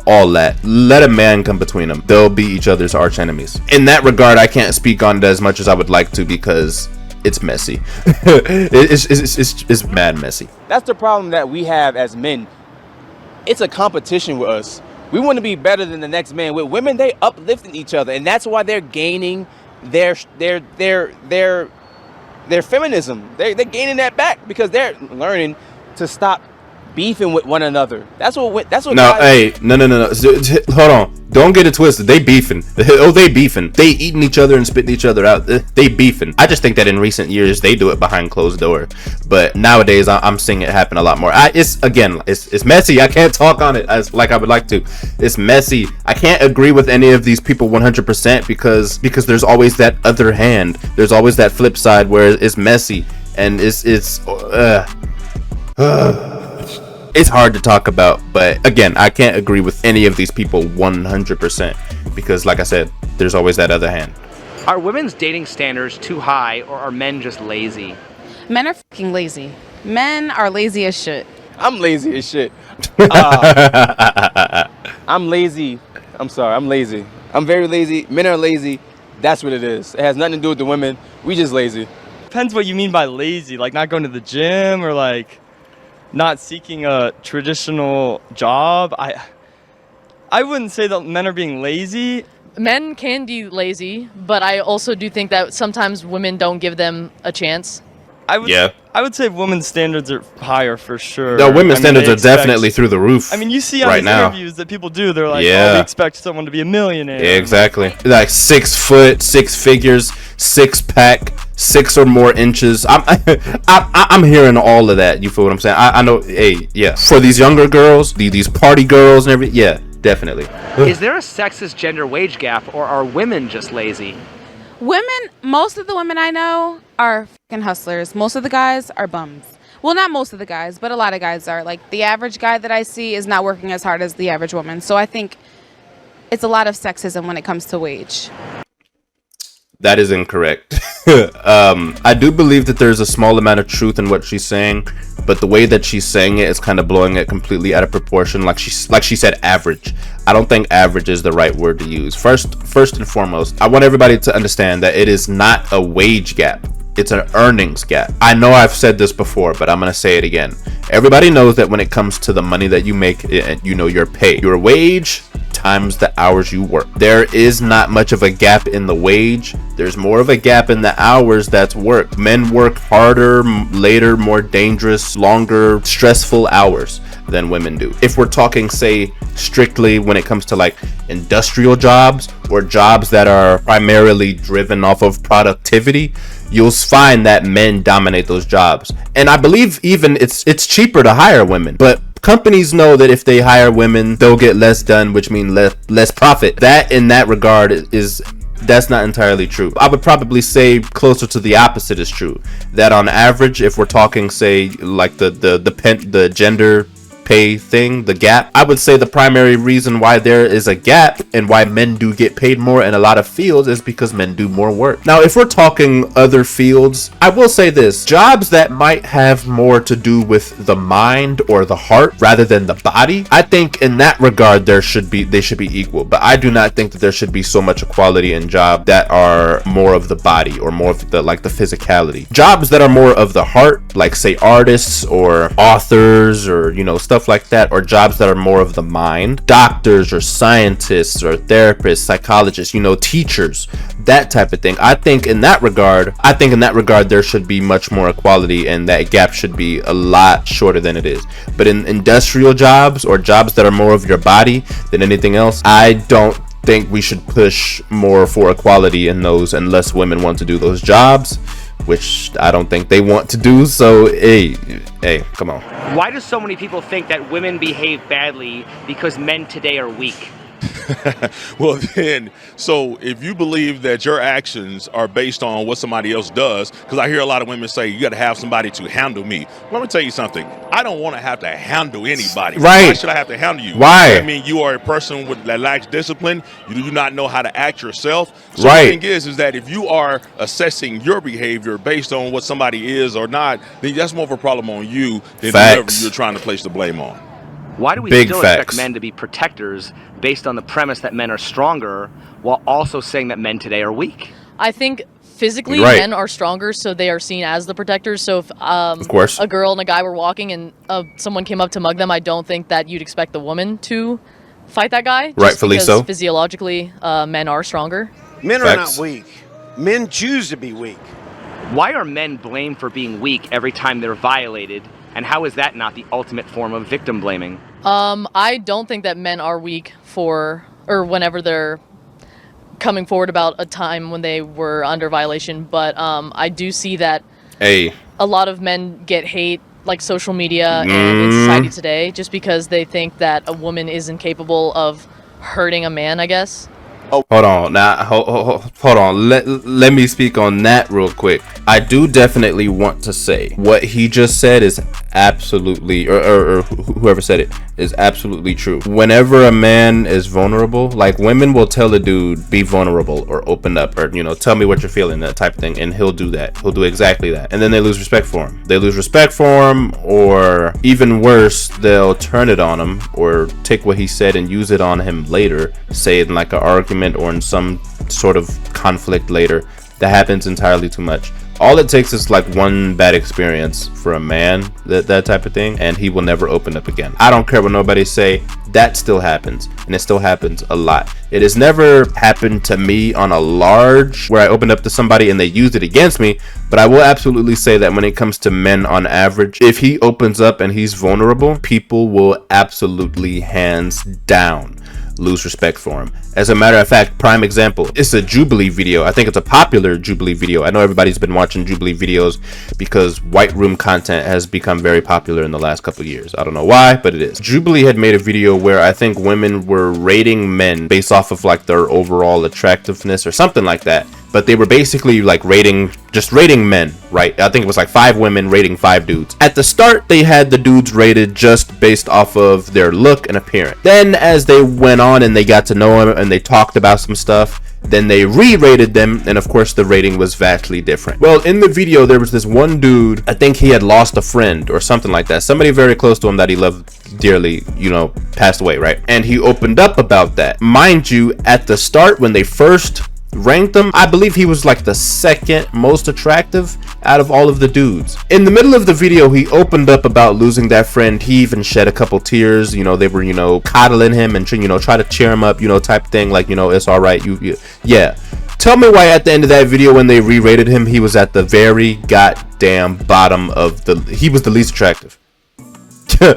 all that. Let a man come between them, they'll be each other's arch enemies. In that regard, I can't speak on it as much as I would like to because it's messy. It's mad messy. That's the problem that we have as men. It's a competition with us. We want to be better than the next man. With women, they uplifting each other, and that's why they're gaining their feminism. They're gaining that back because they're learning to stop beefing with one another. That's what. No, hey, no. Hold on. Don't get it twisted. They beefing. They beefing. They eating each other and spitting each other out. They beefing. I just think that in recent years they do it behind closed door. But nowadays I'm seeing it happen a lot more. It's messy. I can't talk on it as like I would like to. It's messy. I can't agree with any of these people 100% because there's always that other hand. There's always that flip side where it's messy and it's hard to talk about, but again, I can't agree with any of these people 100% because, like I said, there's always that other hand. Are women's dating standards too high, or are men just lazy? Men are fucking lazy. Men are lazy as shit. I'm lazy as shit. I'm lazy. I'm sorry, I'm lazy. I'm very lazy. Men are lazy. That's what it is. It has nothing to do with the women. We just lazy. Depends what you mean by lazy, like not going to the gym or like not seeking a traditional job. I wouldn't say that men are being lazy. Men can be lazy, but I also do think that sometimes women don't give them a chance. I would say women's standards are higher for sure. No, women's standards are definitely through the roof. I mean, you see on right these now. interviews that people do, they're like, oh, we expect someone to be a millionaire. Yeah, exactly. Like 6 foot, 6 figures, 6-pack, 6 or more inches. I'm hearing all of that. You feel what I'm saying? I know. Hey, yeah. For these younger girls, these party girls and everything. Yeah, definitely. Is there a sexist gender wage gap, or are women just lazy? Women, most of the women I know are fucking hustlers. Most of the guys are bums. Well, not most of the guys, but a lot of guys are. Like, the average guy that I see is not working as hard as the average woman. So I think it's a lot of sexism when it comes to wage. That is incorrect. I do believe that there's a small amount of truth in what she's saying, but the way that she's saying it is kind of blowing it completely out of proportion. Like she said, average. I don't think average is the right word to use. First and foremost, I want everybody to understand that it is not a wage gap. It's an earnings gap. I know I've said this before, but I'm going to say it again. Everybody knows that when it comes to the money that you make, you know your pay. Your wage times the hours you work. There is not much of a gap in the wage. There's more of a gap in the hours that's worked. Men work harder, later, more dangerous, longer, stressful hours than women do. If we're talking, say, strictly when it comes to like industrial jobs or jobs that are primarily driven off of productivity, you'll find that men dominate those jobs. And I believe even it's cheaper to hire women, but companies know that if they hire women, they'll get less done, which means less profit. That in that regard that's not entirely true. I would probably say closer to the opposite is true. That on average, if we're talking, say, like the gender pay thing, the gap, I would say the primary reason why there is a gap and why men do get paid more in a lot of fields is because men do more work. Now, if we're talking other fields, I will say this: jobs that might have more to do with the mind or the heart rather than the body, I think in that regard they should be equal. But I do not think that there should be so much equality in jobs that are more of the body or more of the physicality. Jobs that are more of the heart, like say artists or authors or stuff like that, or jobs that are more of the mind, doctors or scientists or therapists, psychologists, teachers, that type of thing. I think in that regard there should be much more equality, and that gap should be a lot shorter than it is. But in industrial jobs or jobs that are more of your body than anything else, I don't think we should push more for equality in those unless women want to do those jobs, which I don't think they want to do. So hey, come on. Why do so many people think that women behave badly because men today are weak? Well, then, so if you believe that your actions are based on what somebody else does, because I hear a lot of women say, you got to have somebody to handle me. Let me tell you something. I don't want to have to handle anybody. Right. Why should I have to handle you? Why? I mean, you are a person that lacks discipline. You do not know how to act yourself. So right. The thing is that if you are assessing your behavior based on what somebody is or not, then that's more of a problem on you than whoever you're trying to place the blame on. Why do we still expect men to be protectors based on the premise that men are stronger while also saying that men today are weak? I think physically men are stronger, so they are seen as the protectors. So if of course, a girl and a guy were walking and someone came up to mug them, I don't think that you'd expect the woman to fight that guy. Rightfully so. Physiologically, men are stronger. Men are not weak. Men choose to be weak. Why are men blamed for being weak every time they're violated? And how is that not the ultimate form of victim blaming? I don't think that men are weak whenever they're coming forward about a time when they were under violation. But I do see that a lot of men get hate, like social media and in society today, just because they think that a woman is incapable of hurting a man, I guess. Oh, hold on. Now, hold on. Let me speak on that real quick. I do definitely want to say what he just said is absolutely, or whoever said it is absolutely true. Whenever a man is vulnerable, like women will tell a dude, be vulnerable or open up, or, you know, tell me what you're feeling, that type of thing. And he'll do that. He'll do exactly that. And then they lose respect for him. They lose respect for him, or even worse, they'll turn it on him or take what he said and use it on him later, say it in like an argument or in some sort of conflict later. That happens entirely too much. All it takes is like one bad experience for a man, that type of thing, and he will never open up again. I don't care what nobody say, that still happens, and it still happens a lot. It has never happened to me on a large, where I opened up to somebody and they used it against me, but I will absolutely say that when it comes to men on average, if he opens up and he's vulnerable, people will absolutely, hands down, lose respect for him. As a matter of fact, prime example, it's a Jubilee video. I think it's a popular Jubilee video. I know everybody's been watching Jubilee videos because white room content has become very popular in the last couple of years. I don't know why, but it is. Jubilee had made a video where I think women were rating men based off of like their overall attractiveness or something like that. But they were basically like rating men, right? I think it was like 5 women rating 5 dudes. At the start, they had the dudes rated just based off of their look and appearance. Then as they went on and they got to know him and they talked about some stuff, then they re-rated them, and of course the rating was vastly different. Well, in the video, there was this one dude, I think he had lost a friend or something like that. Somebody very close to him that he loved dearly, you know, passed away, right? And he opened up about that. Mind you, at the start, when they first ranked him, I believe he was like the second most attractive out of all of the dudes. In the middle of the video, he opened up about losing that friend. He even shed a couple tears. You know, they were, you know, coddling him and, you know, try to cheer him up, you know, type thing, like, you know, it's all right. Yeah. Tell me why at the end of that video, when they re-rated him, he was at the very goddamn bottom of he was the least attractive.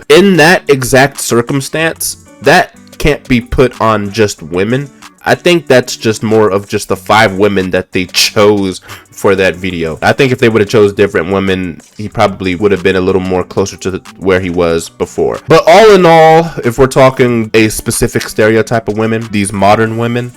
In that exact circumstance, that can't be put on just women. I think that's just more of just the 5 women that they chose for that video. I think if they would have chose different women, he probably would have been a little more closer to where he was before. But all in all, if we're talking a specific stereotype of women, these modern women,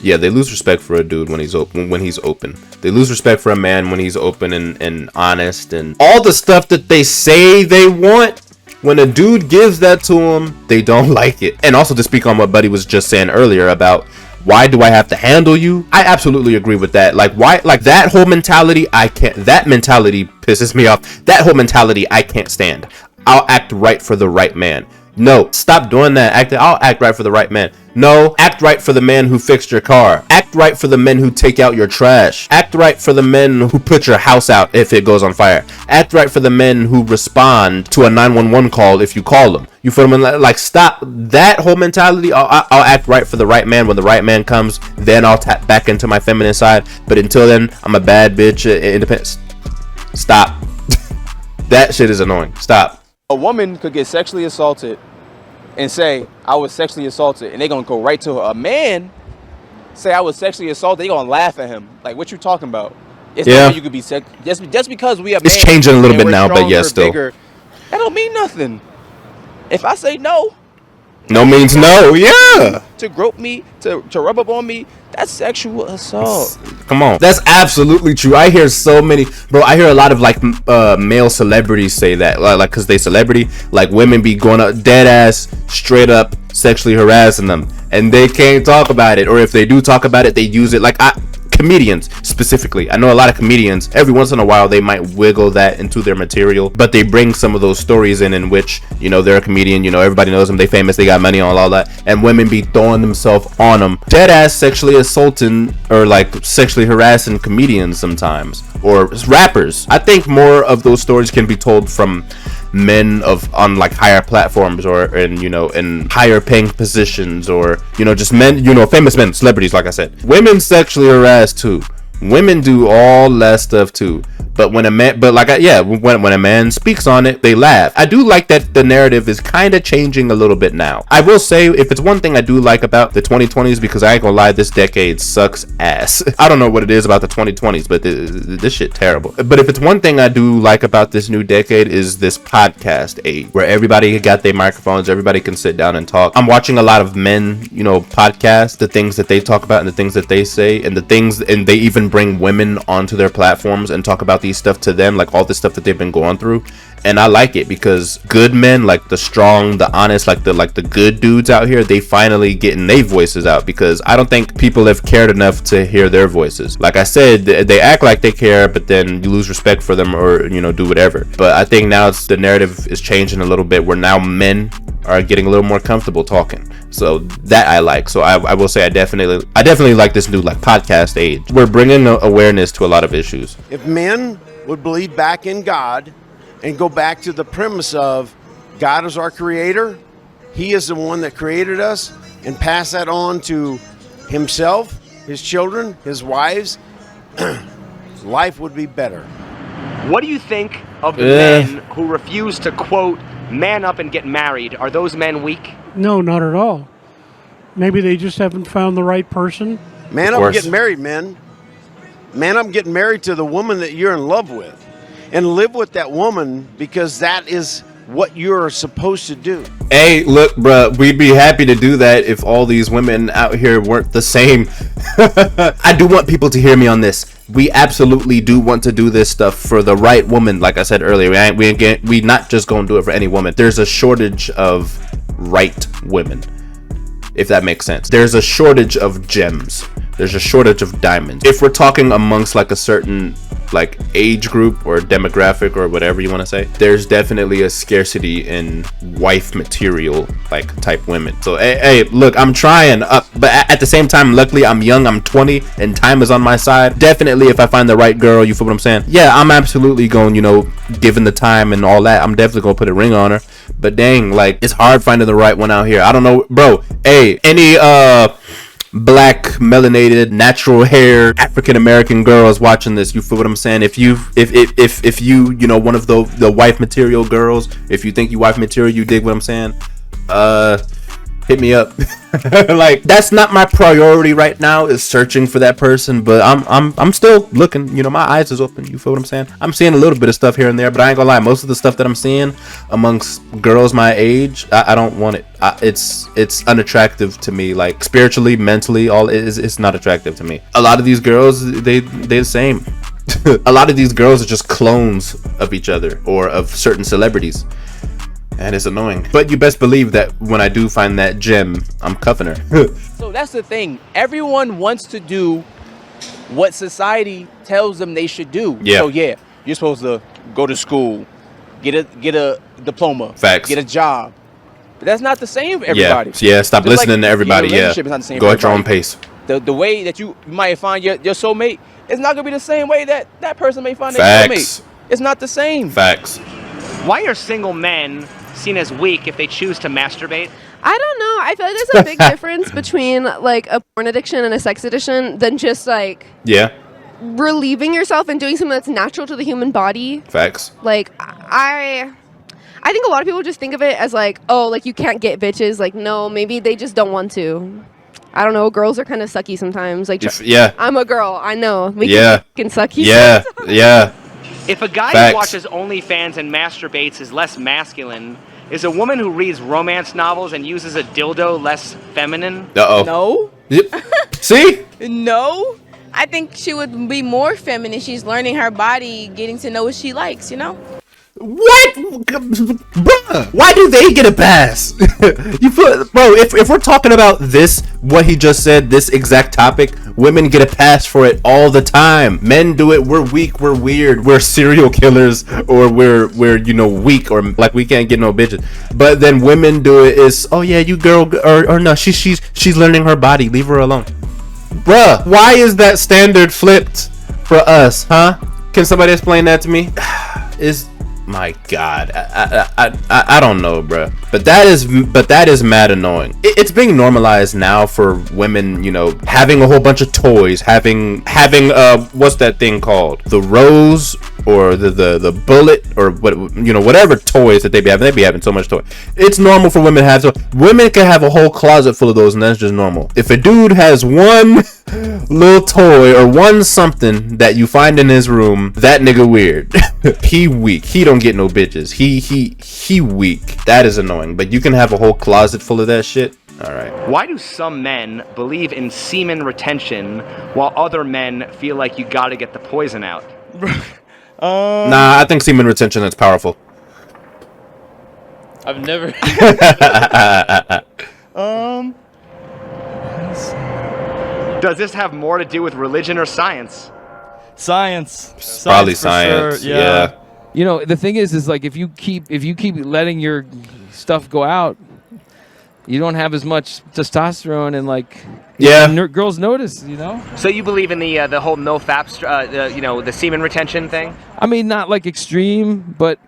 yeah, they lose respect for a dude when he's open. They lose respect for a man when he's open and honest, and all the stuff that they say they want. When a dude gives that to them, they don't like it. And also, to speak on what Buddy was just saying earlier about why do I have to handle you? I absolutely agree with that. Like, why? Like, that whole mentality, I can't. That mentality pisses me off. That whole mentality, I can't stand. I'll act right for the right man. No, stop doing that. I'll act right for the right man. No, act right for the man who fixed your car. Act right for the men who take out your trash. Act right for the men who put your house out if it goes on fire. Act right for the men who respond to a 911 call if you call them. You feel me? Like, stop that whole mentality. I'll act right for the right man. When the right man comes, then I'll tap back into my feminine side. But until then, I'm a bad bitch, independent. Stop. That shit is annoying. Stop. A woman could get sexually assaulted and say, I was sexually assaulted, and they're going to go right to her. A man say, I was sexually assaulted, they're going to laugh at him. Like, what you talking about? It's yeah. You could be just because we are men. It's changing a little bit now, but yeah, still. Bigger, that don't mean nothing. If I say no. No means no, yeah. To grope me, to rub up on me, that's sexual assault. Come on. That's absolutely true. I hear so many, bro, I hear a lot of like male celebrities say that. Like, cause they celebrity, like women be going up dead ass, straight up sexually harassing them. And they can't talk about it. Or if they do talk about it, they use it like comedians specifically. I know a lot of comedians, every once in a while they might wiggle that into their material, but they bring some of those stories in which, you know, they're a comedian, you know, everybody knows them, they famous, they got money on all that, and women be throwing themselves on them, dead ass sexually assaulting or like sexually harassing comedians sometimes, or rappers. I think more of those stories can be told from men on like higher platforms, or in higher paying positions, or just men, famous men, celebrities. Like I said, women sexually harass too. Women do all that stuff too. But when a man, when a man speaks on it, they laugh. I do like that the narrative is kind of changing a little bit now. I will say, if it's one thing I do like about the 2020s, because I ain't gonna lie, this decade sucks ass. I don't know what it is about the 2020s, but this shit terrible. But if it's one thing I do like about this new decade, is this podcast age, where everybody got their microphones, everybody can sit down and talk. I'm watching a lot of men, podcasts, the things that they talk about and the things that they say, and they even bring women onto their platforms and talk about these stuff to them, like all the stuff that they've been going through. And I like it because good men, like the strong, the honest, like the good dudes out here, they finally getting their voices out, because I don't think people have cared enough to hear their voices. Like I said, they act like they care, but then you lose respect for them, or do whatever. But I think now the narrative is changing a little bit, where now men are getting a little more comfortable talking. So that I like. So I will say I definitely like this new like podcast age. We're bringing awareness to a lot of issues. If men would believe back in God and go back to the premise of God is our creator, he is the one that created us, and pass that on to himself, his children, his wives, life would be better. What do you think of the men who refuse to, quote, man up and get married? Are those men weak? No, not at all. Maybe they just haven't found the right person. Man up and get married, men. Man up and get married to the woman that you're in love with, and live with that woman, because that is what you're supposed to do. Hey, look, bruh, we'd be happy to do that if all these women out here weren't the same. I do want people to hear me on this. We absolutely do want to do this stuff for the right woman. Like I said earlier, we not just gonna do it for any woman. There's a shortage of right women, if that makes sense. There's a shortage of gems. There's a shortage of diamonds. If we're talking amongst like a certain like age group or demographic or whatever you want to say, there's definitely a scarcity in wife material like type women. So hey, look, I'm trying, but at the same time, luckily I'm young, I'm 20, and time is on my side. Definitely, if I find the right girl, you feel what I'm saying? Yeah, I'm absolutely going, given the time and all that, I'm definitely gonna put a ring on her. But dang, like, it's hard finding the right one out here. I don't know, bro. Hey, any black, melanated, natural hair African American girls watching this, you feel what I'm saying? If you one of the wife material girls, if you think you wife material, you dig what I'm saying, hit me up. Like, that's not my priority right now, is searching for that person, but I'm still looking. My eyes is open, you feel what I'm saying? I'm seeing a little bit of stuff here and there, but I ain't gonna lie, most of the stuff that I'm seeing amongst girls my age, I don't want it. It's unattractive to me, like spiritually, mentally, it's not attractive to me. A lot of these girls, they're the same. A lot of these girls are just clones of each other or of certain celebrities, and it's annoying. But you best believe that when I do find that gem, I'm cuffing her. So that's the thing. Everyone wants to do what society tells them they should do. Yeah. So yeah, you're supposed to go to school, get a diploma, Facts. get a job. But that's not the same for everybody. Yeah. Stop Just listening to everybody. Your relationship is not the same Go for at your own everybody. pace. The way that you might find your soulmate is not gonna be the same way that person may find their Facts. soulmate. It's not the same. Facts. Why are single men seen as weak if they choose to masturbate? I don't know. I feel like there's a big difference between like a porn addiction and a sex addiction than just like relieving yourself and doing something that's natural to the human body. Facts. Like I think a lot of people just think of it as like, oh, like you can't get bitches. Like no, maybe they just don't want to. I don't know. Girls are kind of sucky sometimes. Like I'm a girl. I know. We can sucky. Yeah. If a guy Facts. who watches OnlyFans and masturbates is less masculine, is a woman who reads romance novels and uses a dildo less feminine? No. Yep. See? No. I think she would be more feminine. She's learning her body, getting to know what she likes, What? Bruh, why do they get a pass? You feel, bro, if we're talking about this, what he just said, this exact topic, women get a pass for it all the time. Men do it, we're weak, we're weird, we're serial killers, or we're weak, or like we can't get no bitches. But then women do it is, oh yeah, you girl, or no, she's learning her body, leave her alone. Bruh, why is that standard flipped for us, huh? Can somebody explain that to me? My God, I don't know, bro. But that is mad annoying. It's being normalized now for women, having a whole bunch of toys, having what's that thing called? The rose or the bullet or whatever toys that they be having so much toy. It's normal for women to have women can have a whole closet full of those, and that's just normal. If a dude has one little toy or one something that you find in his room, that nigga weird. He weak. He don't get no bitches. He weak. That is annoying. But you can have a whole closet full of that shit. All right. Why do some men believe in semen retention while other men feel like you got to get the poison out? Nah, I think semen retention is powerful. I've never. Does this have more to do with religion or science? Science. Probably science. Sure. Yeah. You know, the thing is like if you keep letting your stuff go out, you don't have as much testosterone and like girls notice, you know. So you believe in the whole no fap, the semen retention thing? I mean, not like extreme, but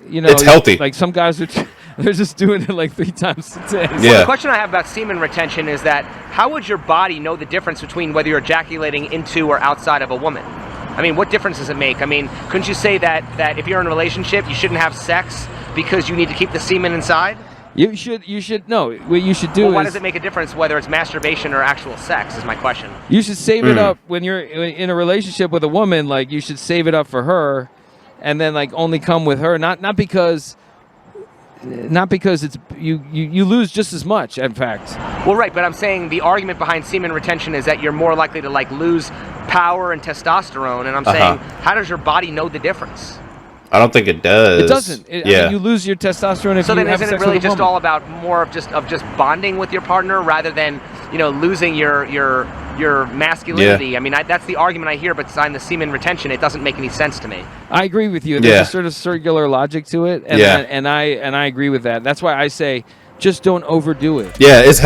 you know, it's healthy. Like some guys are, they're just doing it like 3 times a day. Yeah. Well, the question I have about semen retention is that how would your body know the difference between whether you're ejaculating into or outside of a woman? I mean, what difference does it make? I mean, couldn't you say that if you're in a relationship, you shouldn't have sex because you need to keep the semen inside? You should no. What you should do well, why is does it make a difference whether it's masturbation or actual sex? Is my question. you should save it up when you're in a relationship with a woman. Like you should save it up for her, and then like only come with her. Not because it's you lose just as much. In fact. Well, right, but I'm saying the argument behind semen retention is that you're more likely to like lose power and testosterone, and I'm saying how does your body know the difference? I don't think it does. It doesn't. I mean, you lose your testosterone if so you then have isn't sex it really with a just woman. all about more of just bonding with your partner rather than losing your masculinity? I mean, that's the argument I hear, but behind the semen retention, it doesn't make any sense to me. I agree with you. There's a sort of circular logic to it, and I agree with that. That's why I say just don't overdo it. Yeah, it's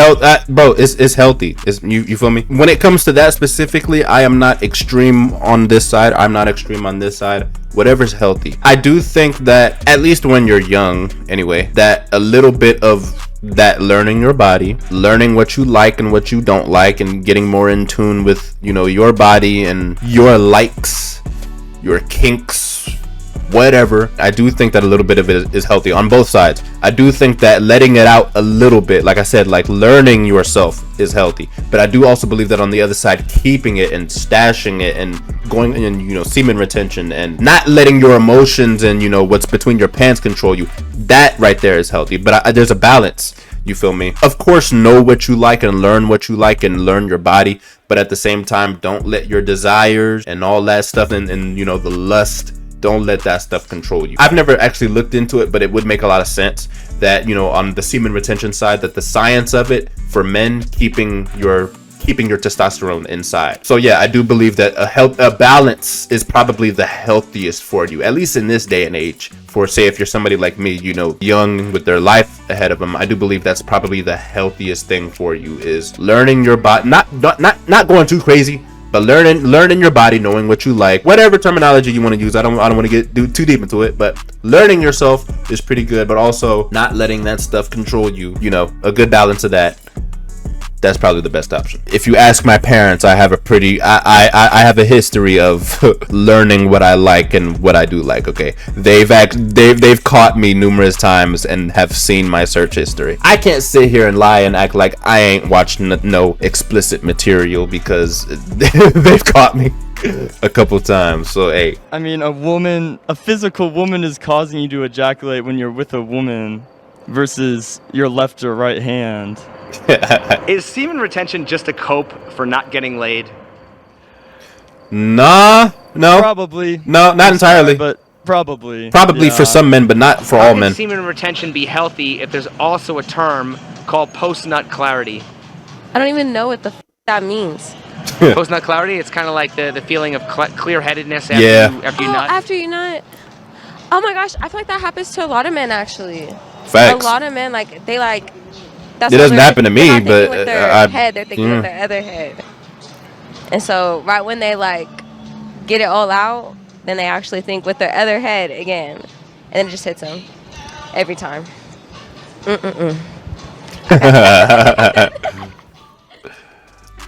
bro. It's healthy. You feel me? When it comes to that specifically, I am not extreme on this side. I'm not extreme on this side. Whatever's healthy. I do think that at least when you're young, anyway, that a little bit of that learning your body, learning what you like and what you don't like, and getting more in tune with your body and your likes, your kinks, whatever. I do think that a little bit of it is healthy on both sides. I do think that letting it out a little bit, like I said, like learning yourself is healthy. But I do also believe that on the other side, keeping it and stashing it and going in, semen retention and not letting your emotions and, what's between your pants control you, that right there is healthy. But there's a balance. You feel me? Of course, know what you like and learn what you like and learn your body. But at the same time, don't let your desires and all that stuff and the lust, don't let that stuff control you. I've never actually looked into it, but it would make a lot of sense that, on the semen retention side, that the science of it for men keeping your testosterone inside. So yeah, I do believe that a balance is probably the healthiest for you, at least in this day and age. For say if you're somebody like me, young with their life ahead of them, I do believe that's probably the healthiest thing for you is learning your body, not going too crazy, but learning your body, knowing what you like, whatever terminology you want to use. I don't want to get too deep into it, but learning yourself is pretty good, but also not letting that stuff control you. A good balance of that. That's probably the best option. If you ask my parents, I have I have a history of learning what I like and what I do like. Okay, they've caught me numerous times and have seen my search history. I can't sit here and lie and act like I ain't watched no explicit material because they've caught me a couple times. So hey, I mean, a physical woman is causing you to ejaculate when you're with a woman versus your left or right hand. Is semen retention just a cope for not getting laid? No. Probably. No, not entirely. But probably. Probably for some men, but not for all men. How can semen retention be healthy if there's also a term called post-nut clarity? I don't even know what that means. Post-nut clarity? It's kind of like the feeling of clear-headedness after you nut? After you nut. Oh my gosh, I feel like that happens to a lot of men actually. Facts. A lot of men, they that's it doesn't happen to me, but with their head, they're thinking with their other head. And so right when they get it all out, then they actually think with their other head again, and then it just hits them every time.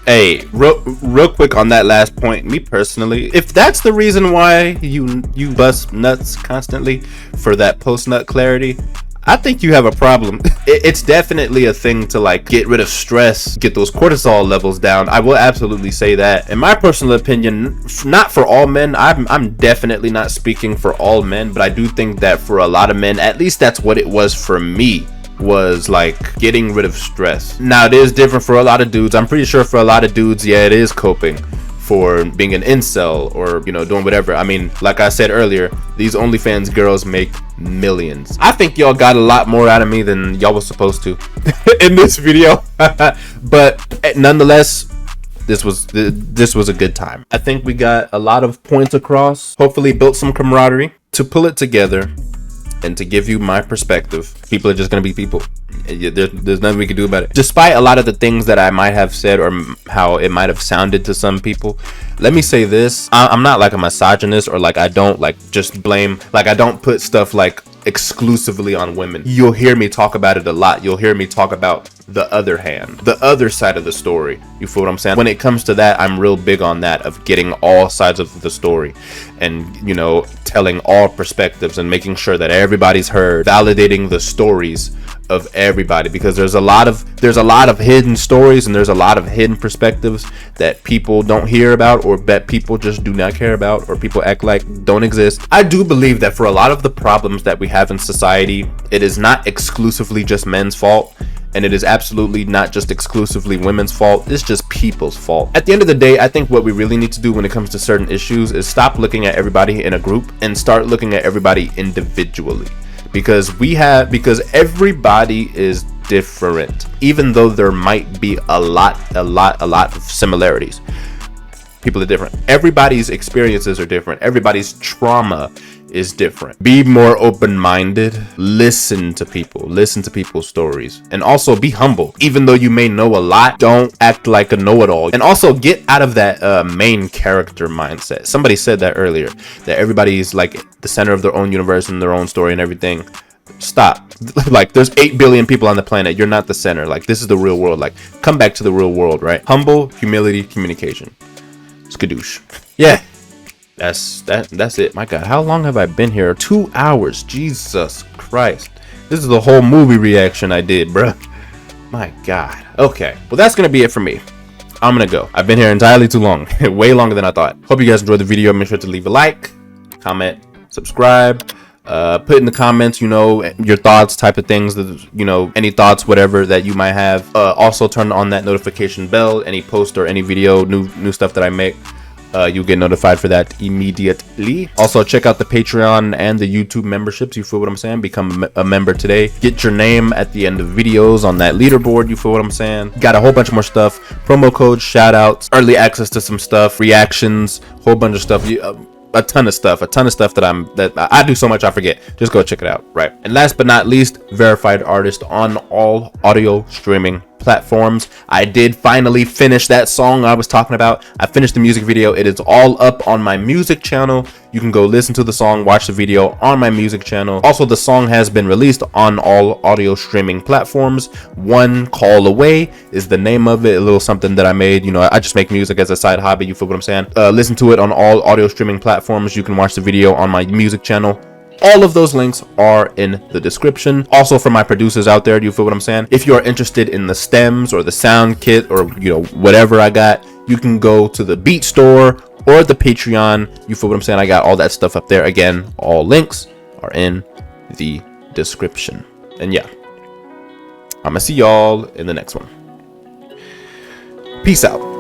Hey, real quick on that last point, me personally, if that's the reason why you bust nuts constantly for that post nut clarity, I think you have a problem. It's definitely a thing to get rid of stress, get those cortisol levels down. I will absolutely say that. In my personal opinion, not for all men, I'm definitely not speaking for all men, but I do think that for a lot of men, at least that's what it was for me. was like getting rid of stress. Now, it is different for a lot of dudes. I'm pretty sure for a lot of dudes, yeah, it is coping for being an incel or, you know, doing whatever. I mean, like I said earlier, these OnlyFans girls make millions. I think y'all got a lot more out of me than y'all was supposed to in this video. But nonetheless, this was a good time. I think we got a lot of points across, hopefully built some camaraderie. To pull it together and to give you my perspective, people are just gonna be people. There's nothing we can do about it. Despite a lot of the things that I might have said or how it might have sounded to some people, let me say this: I'm not like a misogynist, or like I don't like just blame, like I don't put stuff like exclusively on women. You'll hear me talk about it a lot. You'll hear me talk about the other hand, the other side of the story. You feel what I'm saying? When it comes to that, I'm real big on that, of getting all sides of the story and, you know, telling all perspectives and making sure that everybody's heard, validating the stories of everybody, because there's a lot of hidden stories and there's a lot of hidden perspectives that people don't hear about, or that people just do not care about, or people act like don't exist. I do believe that for a lot of the problems that we have in society, it is not exclusively just men's fault, and it is absolutely not just exclusively women's fault. It's just people's fault. At the end of the day, I think what we really need to do when it comes to certain issues is stop looking at everybody in a group and start looking at everybody individually. Because everybody is different, even though there might be a lot of similarities. People are different. Everybody's experiences are different. Everybody's trauma is different. Be more open-minded. Listen to people's stories, and also be humble. Even though you may know a lot, don't act like a know-it-all. And also get out of that main character mindset. Somebody said that earlier, that everybody's like the center of their own universe and their own story and everything. Stop. Like, there's 8 billion people on the planet. You're not the center. Like, this is the real world. Like, come back to the real world, right? Humble, humility, communication. Skadoosh. Yeah. That's it. My God, how long have I been here? 2 hours. Jesus Christ. This is the whole movie reaction I did, bruh. My God. Okay. Well, that's gonna be it for me. I'm gonna go. I've been here entirely too long. Way longer than I thought. Hope you guys enjoyed the video. Make sure to leave a like, comment, subscribe. Put in the comments, you know, your thoughts, type of things, that, you know, any thoughts, whatever that you might have. Also turn on that notification bell. Any post or any video, new stuff that I make, you'll get notified for that immediately. Also, check out the Patreon and the YouTube memberships. You feel what I'm saying? Become a member today. Get your name at the end of videos on that leaderboard. You feel what I'm saying? Got a whole bunch more stuff. Promo codes, shout outs, early access to some stuff, reactions, whole bunch of stuff. A ton of stuff that I do so much I forget. Just go check it out, right? And last but not least, verified artist on all audio streaming platforms. I did finally finish that song I was talking about. I finished the music video. It is all up on my music channel. You can go listen to the song, watch the video on my music channel. Also, the song has been released on all audio streaming platforms. One Call Away is the name of it. A little something that I made. You know, I just make music as a side hobby. You feel what I'm saying? Listen to it on all audio streaming platforms. You can watch the video on my music channel. All of those links are in the description. Also, for my producers out there, do you feel what I'm saying? If you are interested in the stems or the sound kit or, you know, whatever I got, you can go to the Beat Store or the Patreon. You feel what I'm saying? I got all that stuff up there. Again, all links are in the description. And yeah, I'm gonna see y'all in the next one. Peace out.